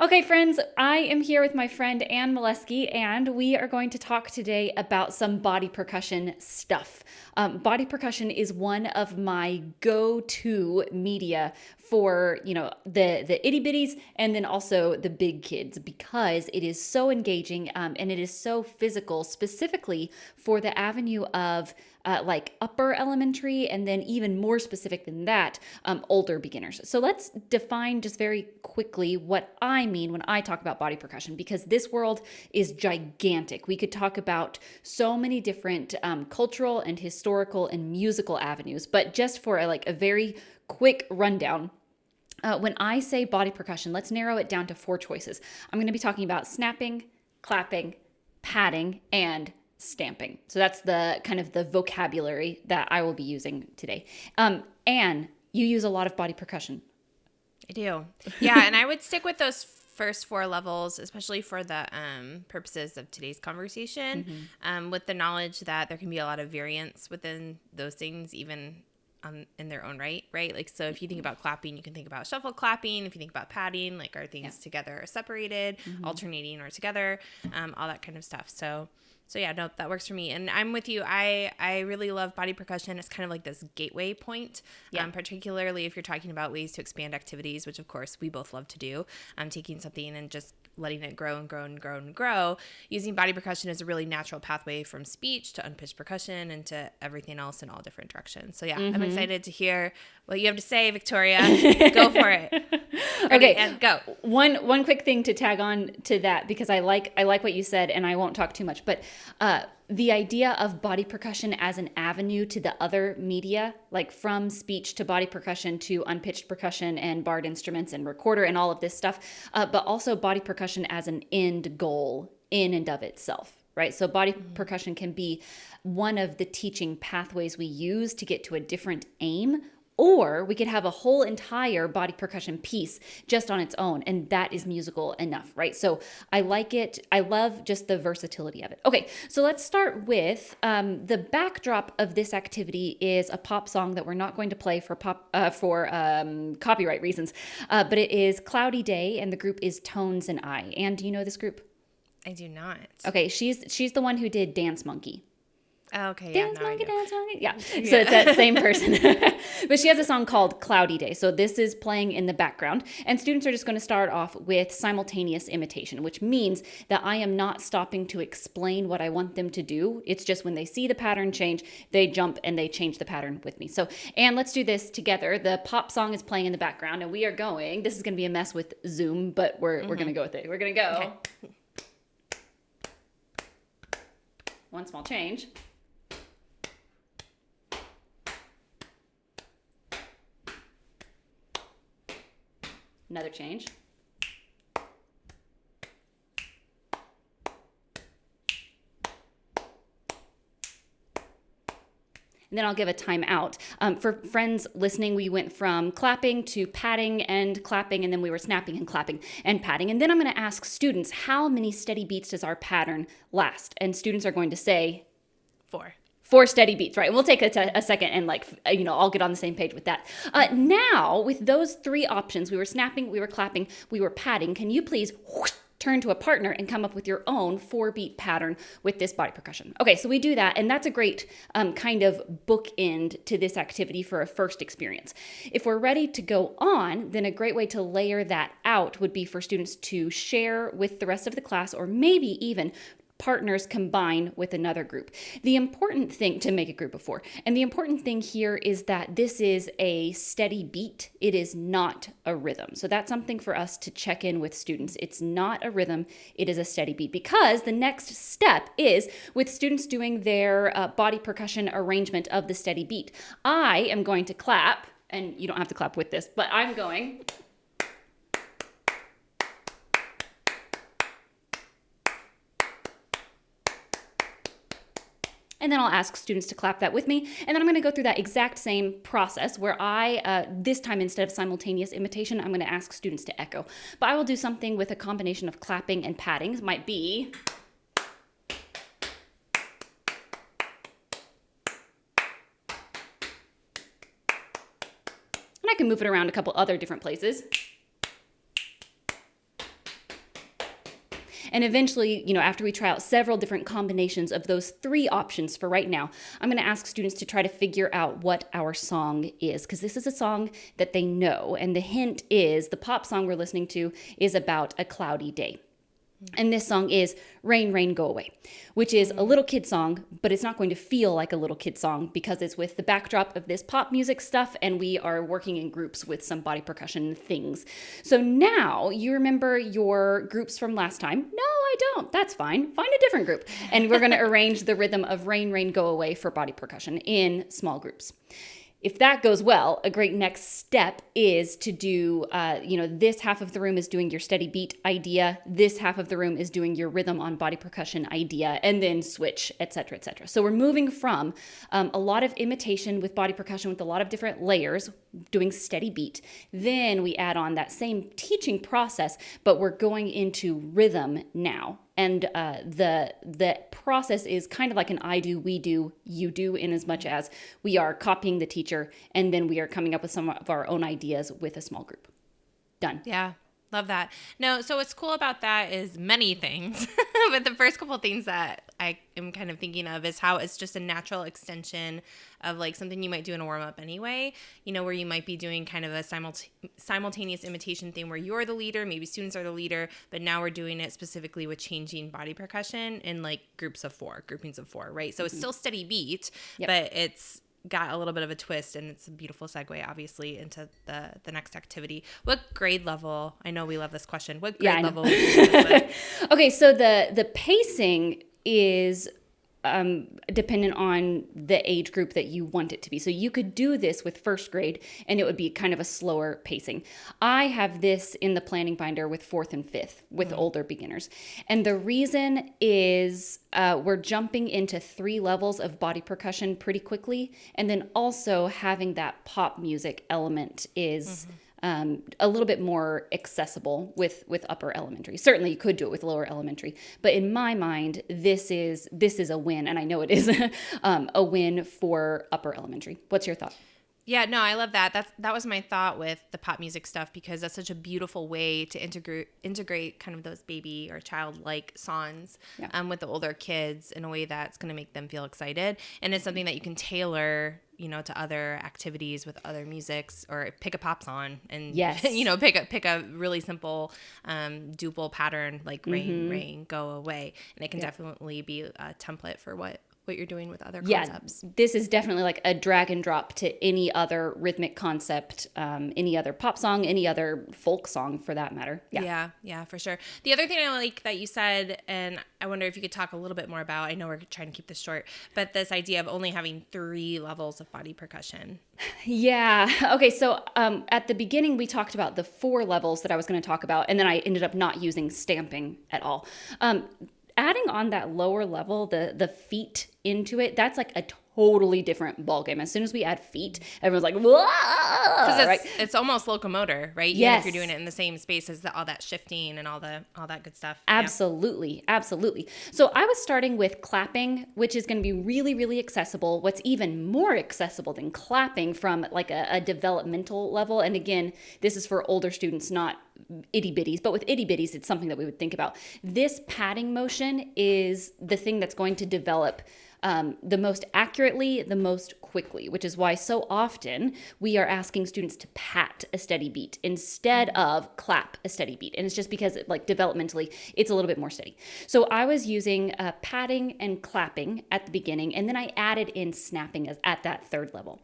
Okay, friends, I am here with my friend Ann Molesky, and we are going to talk today about some body percussion stuff. Body percussion is one of my go-to media for, the itty bitties and then also the big kids because it is so engaging and it is so physical, specifically for the avenue of like upper elementary, and then even more specific than that, older beginners. So let's define just very quickly what I mean when I talk about body percussion, because this world is gigantic. We could talk about so many different cultural and historical and musical avenues, but just for a very quick rundown, when I say body percussion, let's narrow it down to 4 choices. I'm going to be talking about snapping, clapping, patting, and stamping. So that's the kind of the vocabulary that I will be using today. Anne, you use a lot of body percussion. I do. Yeah, and I would stick with those first 4 levels, especially for the purposes of today's conversation, with the knowledge that there can be a lot of variance within those things, even in their own right? Like, so if you think about clapping, you can think about shuffle clapping. If you think about patting, like, are things together or separated, alternating or together, all that kind of stuff. So yeah, no, that works for me. And I'm with you. I really love body percussion. It's kind of like this gateway point, particularly if you're talking about ways to expand activities, which of course we both love to do. Taking something and just letting it grow and grow and grow and grow. Using body percussion is a really natural pathway from speech to unpitched percussion and to everything else in all different directions. So yeah, I'm excited to hear what you have to say, Victoria. Go for it. Ready, Okay, and go. One quick thing to tag on to that, because I like what you said, and I won't talk too much, but the idea of body percussion as an avenue to the other media, like from speech to body percussion to unpitched percussion and barred instruments and recorder and all of this stuff, but also body percussion as an end goal in and of itself. Right? So body percussion can be one of the teaching pathways we use to get to a different aim, or we could have a whole entire body percussion piece just on its own, and that is musical enough, right? So I like it. I love just the versatility of it. Okay, so let's start with the backdrop of this activity is a pop song that we're not going to play for copyright reasons, but it is Cloudy Day, and the group is Tones and I. And do you know this group? I do not. Okay, she's the one who did Dance Monkey. Okay, Dance yeah, monkey, dance monkey. Yeah. So it's that same person. But she has a song called Cloudy Day. So this is playing in the background. And students are just going to start off with simultaneous imitation, which means that I am not stopping to explain what I want them to do. It's just when they see the pattern change, they jump and they change the pattern with me. So, and let's do this together. The pop song is playing in the background, and we are going. This is going to be a mess with Zoom, but we're going to go with it. We're going to go. Okay. One small change. Another change. And then I'll give a timeout. For friends listening, we went from clapping to patting and clapping, and then we were snapping and clapping and patting. And then I'm going to ask students, how many steady beats does our pattern last? And students are going to say 4. 4 steady beats, right? We'll take a second and I'll get on the same page with that. Now, with those 3 options, we were snapping, we were clapping, we were patting. Can you please turn to a partner and come up with your own 4-beat pattern with this body percussion? Okay, so we do that, and that's a great kind of bookend to this activity for a first experience. If we're ready to go on, then a great way to layer that out would be for students to share with the rest of the class, or maybe even partners combine with another group. The important thing to make a group of 4, and the important thing here is that this is a steady beat. It is not a rhythm. So that's something for us to check in with students. It's not a rhythm. It is a steady beat, because the next step is with students doing their body percussion arrangement of the steady beat. I am going to clap, and you don't have to clap with this, but I'm going. And then I'll ask students to clap that with me. And then I'm going to go through that exact same process where I, this time instead of simultaneous imitation, I'm going to ask students to echo. But I will do something with a combination of clapping and patting. It might be. And I can move it around a couple other different places. And eventually, after we try out several different combinations of those 3 options for right now, I'm going to ask students to try to figure out what our song is, because this is a song that they know. And the hint is the pop song we're listening to is about a cloudy day. And this song is Rain, Rain, Go Away, which is a little kid song, but it's not going to feel like a little kid song because it's with the backdrop of this pop music stuff, and we are working in groups with some body percussion things. So now you remember your groups from last time? No, I don't. That's fine. Find a different group. And we're going to arrange the rhythm of Rain, Rain, Go Away for body percussion in small groups. If that goes well, a great next step is to do, this half of the room is doing your steady beat idea. This half of the room is doing your rhythm on body percussion idea, and then switch, et cetera, et cetera. So we're moving from a lot of imitation with body percussion with a lot of different layers, doing steady beat. Then we add on that same teaching process, but we're going into rhythm now. And the process is kind of like an I do, we do, you do, in as much as we are copying the teacher, and then we are coming up with some of our own ideas with a small group. Done. Yeah. Love that. No, so what's cool about that is many things, but the first couple of things that I am kind of thinking of is how it's just a natural extension of like something you might do in a warm up anyway, where you might be doing kind of a simultaneous imitation thing where you're the leader, maybe students are the leader, but now we're doing it specifically with changing body percussion in like groupings of 4, right? So it's still steady beat, but it's got a little bit of a twist, and it's a beautiful segue obviously into the next activity. What grade level, I know we love this question, what grade level would you do this with? Okay, so the pacing is dependent on the age group that you want it to be. So you could do this with first grade and it would be kind of a slower pacing. I have this in the planning binder with 4th and 5th with older beginners. And the reason is we're jumping into 3 levels of body percussion pretty quickly. And then also having that pop music element is a little bit more accessible with upper elementary. Certainly you could do it with lower elementary, but in my mind, this is a win, and I know it is a win for upper elementary. What's your thought? Yeah, no, I love that. That was my thought with the pop music stuff, because that's such a beautiful way to integrate kind of those baby or childlike songs with the older kids in a way that's going to make them feel excited. And it's something that you can tailor, to other activities with other musics, or pick a pop song and pick a really simple duple pattern like Rain, Rain, Go Away, and it can definitely be a template for what you're doing with other concepts. This is definitely like a drag and drop to any other rhythmic concept, any other pop song, any other folk song for that matter. Yeah, for sure. The other thing I like that you said, and I wonder if you could talk a little bit more about, I know we're trying to keep this short, but this idea of only having 3 levels of body percussion. Yeah. Okay. So at the beginning, we talked about the 4 levels that I was going to talk about, and then I ended up not using stamping at all. Adding on that lower level, the feet into it, that's like a totally different ballgame. As soon as we add feet, everyone's like, whoa! Because it's almost locomotor, right? Even if you're doing it in the same space as all that shifting and all that good stuff. Absolutely. Absolutely. So I was starting with clapping, which is going to be really, really accessible. What's even more accessible than clapping from like a developmental level. And again, this is for older students, not itty bitties, but with itty bitties, it's something that we would think about. This patting motion is the thing that's going to develop the most accurately, the most quickly, which is why so often we are asking students to pat a steady beat instead of clap a steady beat. And it's just because like developmentally, it's a little bit more steady. So I was using patting and clapping at the beginning, and then I added in snapping at that 3rd level.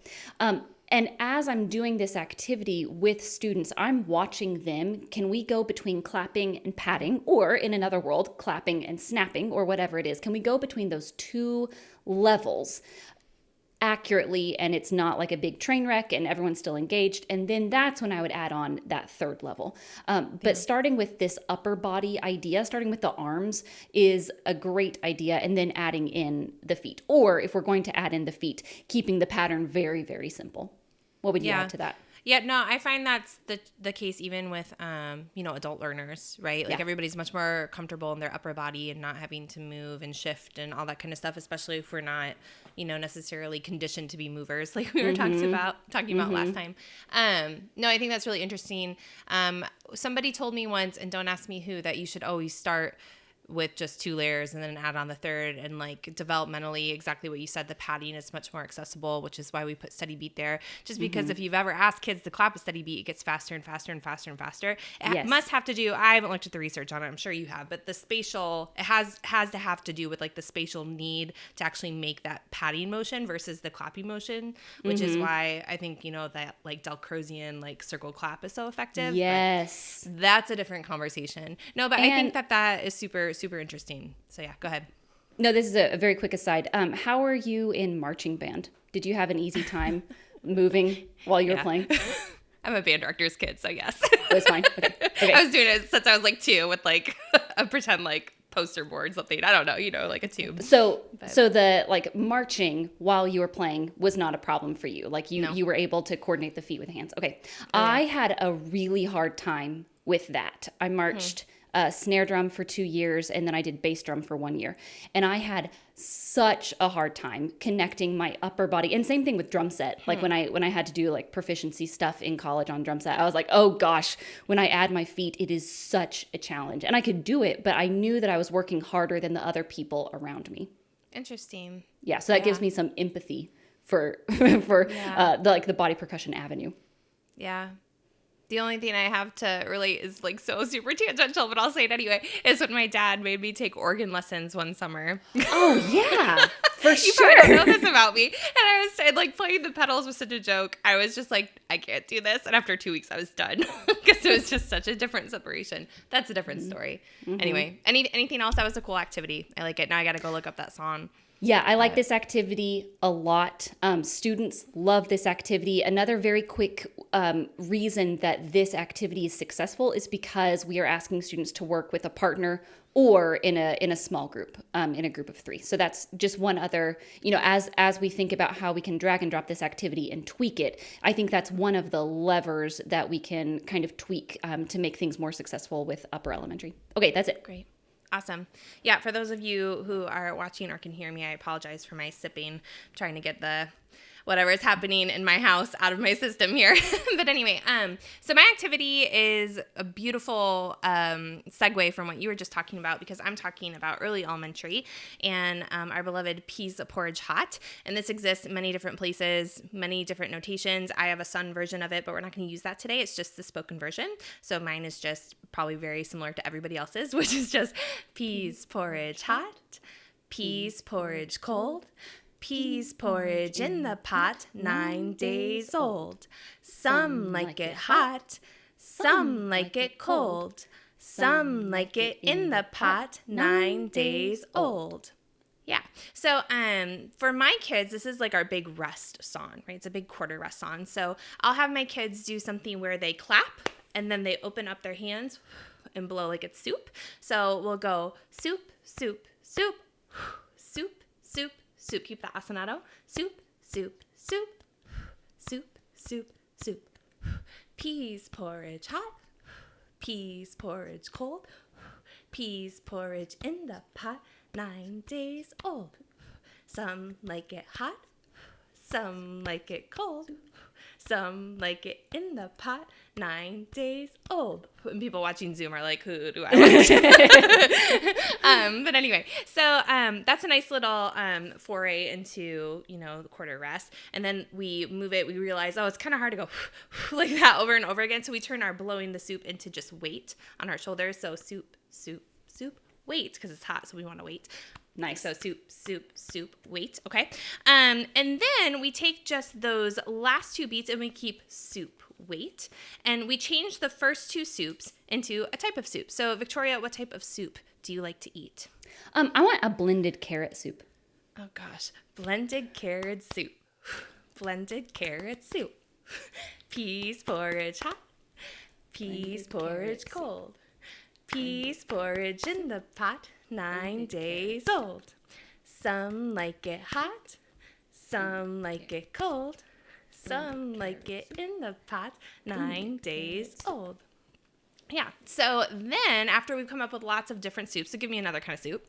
And as I'm doing this activity with students, I'm watching them. Can we go between clapping and patting, or in another world, clapping and snapping, or whatever it is? Can we go between those 2 levels accurately, and it's not like a big train wreck and everyone's still engaged? And then that's when I would add on that 3rd level. But starting with this upper body idea, starting with the arms is a great idea, and then adding in the feet. Or if we're going to add in the feet, keeping the pattern very, very simple. What would you add to that? Yeah, no, I find that's the case even with, adult learners, right? Like everybody's much more comfortable in their upper body and not having to move and shift and all that kind of stuff, especially if we're not, necessarily conditioned to be movers like we were talking about last time. No, I think that's really interesting. Somebody told me once, and don't ask me who, that you should always start with just 2 layers and then add on the third. And like developmentally, exactly what you said, the padding is much more accessible, which is why we put steady beat there. Just because if you've ever asked kids to clap a steady beat, it gets faster and faster and faster and faster. It must have to do, I haven't looked at the research on it, I'm sure you have, but the spatial, it has to have to do with like the spatial need to actually make that padding motion versus the clapping motion, which is why I think, that like Dalcrozian like circle clap is so effective. Yes. But that's a different conversation. No, but I think that is super, super interesting. So yeah, go ahead. No, this is a very quick aside. How are you in marching band? Did you have an easy time moving while you were playing? I'm a band director's kid, so yes. It was fine. Okay. I was doing it since I was like 2 with like a pretend like poster board, something. I don't know, like a tube. So the like marching while you were playing was not a problem for you. Like you were able to coordinate the feet with hands. Okay. I had a really hard time with that. I marched snare drum for 2 years, and then I did bass drum for 1 year. And I had such a hard time connecting my upper body. And same thing with drum set. Like when I had to do like proficiency stuff in college on drum set, I was like, oh gosh, when I add my feet, it is such a challenge. And I could do it, but I knew that I was working harder than the other people around me. Interesting. Yeah, so that gives me some empathy for the body percussion avenue. Yeah. The only thing I have to relate is like so super tangential, but I'll say it anyway, is when my dad made me take organ lessons one summer. Oh, yeah, for You sure. probably don't know this about me. And like playing the pedals was such a joke. I was just like, I can't do this. And after 2 weeks, I was done because it was just such a different separation. That's a different story. Anyway, anything else? That was a cool activity. I like it. Now I got to go look up that song. Yeah, I like this activity a lot. Students love this activity. Another very quick reason that this activity is successful is because we are asking students to work with a partner or in a small group, in a group of 3. So that's just one other, as we think about how we can drag and drop this activity and tweak it, I think that's one of the levers that we can kind of tweak to make things more successful with upper elementary. Okay, that's it. Great. Awesome. Yeah, for those of you who are watching or can hear me, I apologize for my sipping. I'm trying to get the whatever is happening in my house out of my system here. But anyway, so my activity is a beautiful segue from what you were just talking about, because I'm talking about early elementary and our beloved peas porridge hot. And this exists in many different places, many different notations. I have a sung version of it, but we're not going to use that today. It's just the spoken version. So mine is just probably very similar to everybody else's, which is just peas porridge hot, peas porridge cold, peas porridge in the pot, 9 days old. Some like it hot, some like it cold. Some like it in the pot, 9 days old. Yeah. So for my kids, this is like our big rest song, right? It's a big quarter rest song. So I'll have my kids do something where they clap and then they open up their hands and blow like it's soup. So we'll go soup, soup, soup, soup, soup, soup. Keep the ostinato. Soup, soup, soup, soup, soup, soup. Peas porridge hot, peas porridge cold, peas porridge in the pot, 9 days old. Some like it hot, some like it cold. Some like it in the pot, 9 days old. And people watching Zoom are like, who do I watch? But anyway, so that's a nice little foray into, the quarter rest. And then we move it. We realize, it's kind of hard to go like that over and over again. So we turn our blowing the soup into just weight on our shoulders. So soup, soup, soup, weight, because it's hot. So we want to wait. Nice. So soup, soup, soup, wait. Okay. And then we take just those last 2 beats and we keep soup, wait. And we change the first 2 soups into a type of soup. So Victoria, what type of soup do you like to eat? I want a blended carrot soup. Oh gosh. Blended carrot soup. Blended carrot soup. Peas porridge hot. Peas porridge cold. Peas porridge in the pot, 9 days old. Some like it hot, some like it cold. Some like it in the pot, 9 days old. Yeah, so then after we've come up with lots of different soups, so give me another kind of soup.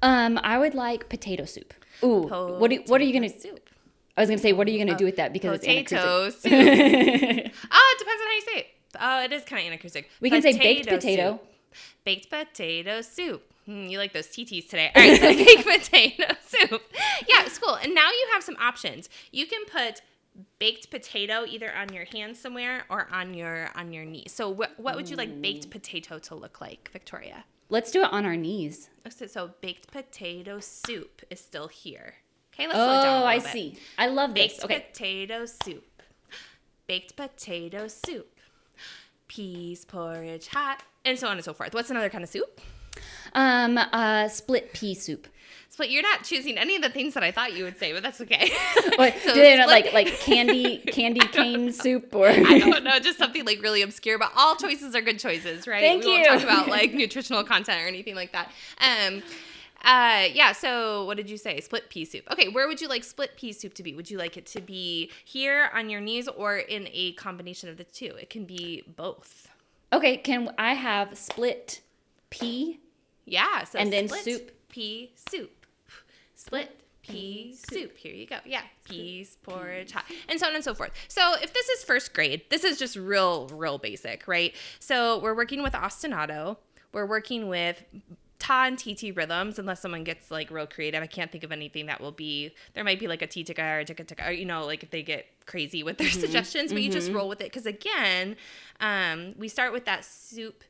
I would like potato soup. Ooh, what are you going to soup? I was going to say, what are you going to do with that? Because potato it's soup. It depends on how you say it. Oh, it is kind of anacrusic. We can say baked potato. Soup. Baked potato soup. You like those TTs today. All right, so baked potato soup. Yeah, it's cool. And now you have some options. You can put baked potato either on your hand somewhere or on your knee. So what would you like baked potato to look like, Victoria? Let's do it on our knees. So baked potato soup is still here. Okay, let's slow it down a little bit. I see. I love this. Baked potato soup. Baked potato soup. Peas, porridge, hot, and so on and so forth. What's another kind of soup? Split pea soup. But you're not choosing any of the things that I thought you would say, but that's okay. What, So do they not like candy cane soup or? I don't know, just something like really obscure. But all choices are good choices, right? Thank we you. won't talk about like nutritional content or anything like that. Yeah. So what did you say? Split pea soup. Okay, where would you like split pea soup to be? Would you like it to be here on your knees or in a combination of the two? It can be both. Okay, can I have split pea? Yeah. So and then split soup. Pea soup. Split pea soup. Here you go. Yeah. Peas, porridge, hot, and so on and so forth. So if this is first grade, this is just real basic, right? So we're working with ostinato. We're working with ta and TT rhythms, unless someone gets like real creative. I can't think of anything that will be, there might be like a tica or a tica, or, you know, like if they get crazy with their suggestions, but you just roll with it. Because again, we start with that soup,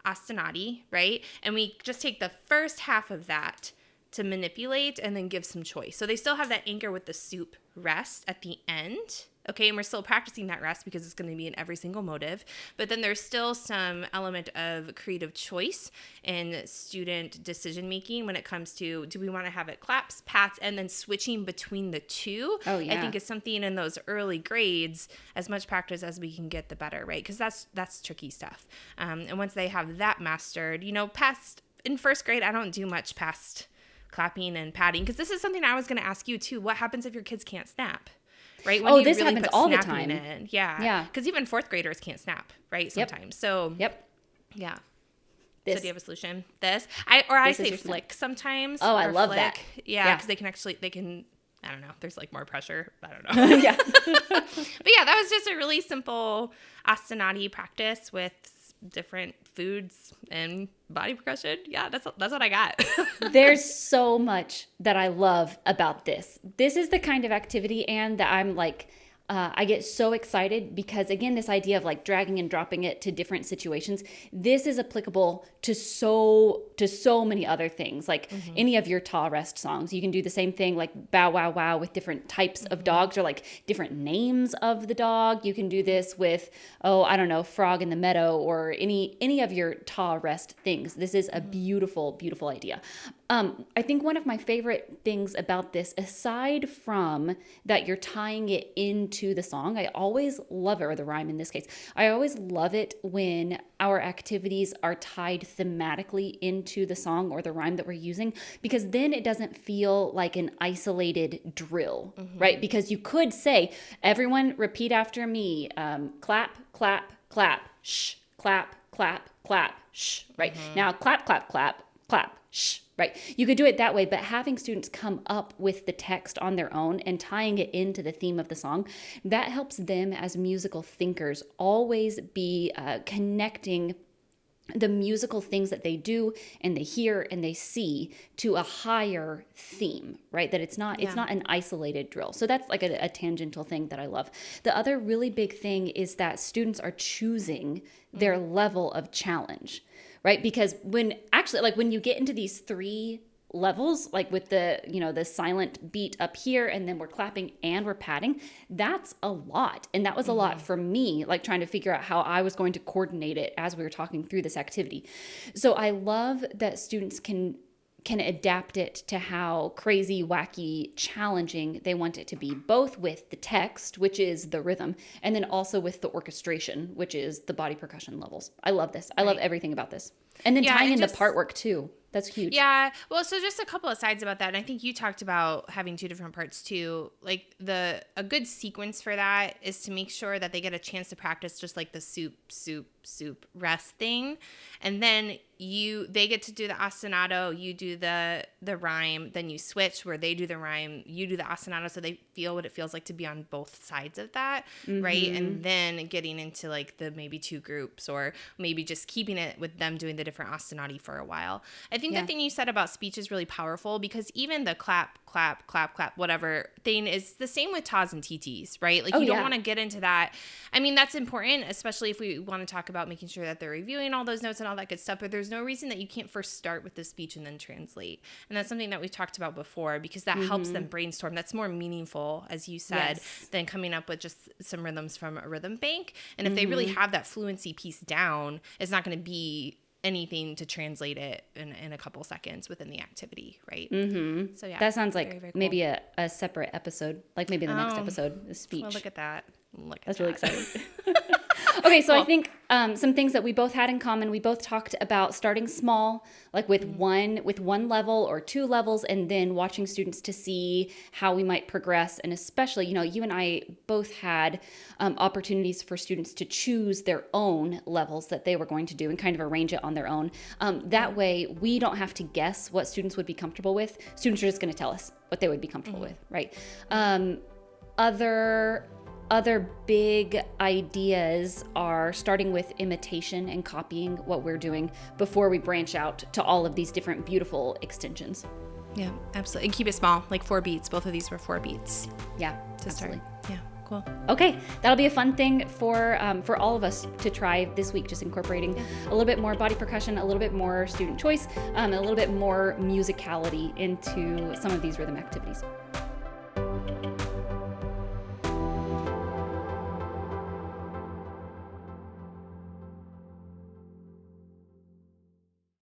ostinati, right? And we just take the first half of that to manipulate and then give some choice. So they still have that anchor with the soup rest at the end. Okay, and we're still practicing that rest because it's going to be in every single motive. But then there's still some element of creative choice and student decision making when it comes to, do we want to have it claps, pats, and then switching between the two? Oh, yeah. I think is something in those early grades, as much practice as we can get, the better, right? Because that's tricky stuff. And once they have that mastered, you know, in first grade, I don't do much past clapping and patting, because this is something I was going to ask you too. What happens if your kids can't snap? Right? When This happens all the time. Yeah. Because even fourth graders can't snap, right? Sometimes. Yep. So, yeah. This. So do you have a solution? I say flick snap. sometimes. Oh, I love flick. that. Yeah, because they can, I don't know, there's like more pressure. I don't know. Yeah. But yeah, that was just a really simple ostinati practice with different foods and body percussion. Yeah, that's what I got. There's so much that I love about this. This is the kind of activity, and that I'm like, I get so excited because, again, this idea of like dragging and dropping it to different situations, this is applicable to so many other things. Like any of your ta rest songs, you can do the same thing, like bow wow wow, with different types of dogs or like different names of the dog. You can do this with, I don't know, frog in the meadow or any of your ta rest things. This is a beautiful, beautiful idea. I think one of my favorite things about this, aside from that you're tying it into the song, I always love it, or the rhyme in this case, I always love it when our activities are tied thematically into the song or the rhyme that we're using, because then it doesn't feel like an isolated drill, right? Because you could say, everyone repeat after me, clap, clap, clap, shh, clap, clap, clap, shh, right? Now clap, clap, clap, clap, shh, right? You could do it that way, but having students come up with the text on their own and tying it into the theme of the song, that helps them as musical thinkers always be connecting the musical things that they do and they hear and they see to a higher theme, right? That it's not an isolated drill. So that's like a tangential thing that I love. The other really big thing is that students are choosing their level of challenge, right? Because when you get into these three levels, like with the silent beat up here, and then we're clapping and we're patting, that's a lot. And that was a lot for me, like trying to figure out how I was going to coordinate it as we were talking through this activity. So I love that students can adapt it to how crazy, wacky, challenging they want it to be, both with the text, which is the rhythm, and then also with the orchestration, which is the body percussion levels. I love this. I love everything about this. And then tying in the part work too. That's huge. Yeah. Well, so just a couple of sides about that. And I think you talked about having two different parts too. Like a good sequence for that is to make sure that they get a chance to practice just like the soup, soup resting, and then they get to do the ostinato, you do the rhyme, then you switch where they do the rhyme, you do the ostinato, so they feel what it feels like to be on both sides of that, right? And then getting into like the maybe 2 groups, or maybe just keeping it with them doing the different ostinati for a while. I think the thing you said about speech is really powerful, because even the clap, clap, clap, clap, whatever thing is the same with tas and TTs, right? Like you don't want to get into that. I mean, that's important, especially if we want to talk about making sure that they're reviewing all those notes and all that good stuff, but there's no reason that you can't first start with the speech and then translate. And that's something that we've talked about before, because that helps them brainstorm. That's more meaningful, as you said, than coming up with just some rhythms from a rhythm bank. And if they really have that fluency piece down, it's not going to be anything to translate it in a couple seconds within the activity, right? So yeah, that sounds like very, very cool. maybe a separate episode, like maybe the next episode, the speech. Well, look at that. That's really exciting. Okay, so I think some things that we both had in common. We both talked about starting small, like with one level or 2 levels, and then watching students to see how we might progress. And especially, you and I both had opportunities for students to choose their own levels that they were going to do and kind of arrange it on their own. That way, we don't have to guess what students would be comfortable with. Students are just going to tell us what they would be comfortable with, right? Other big ideas are starting with imitation and copying what we're doing before we branch out to all of these different beautiful extensions. Yeah, absolutely. And keep it small, like 4 beats. Both of these were 4 beats. Yeah, to absolutely. Start. Yeah, cool. Okay, that'll be a fun thing for all of us to try this week, just incorporating a little bit more body percussion, a little bit more student choice, a little bit more musicality into some of these rhythm activities.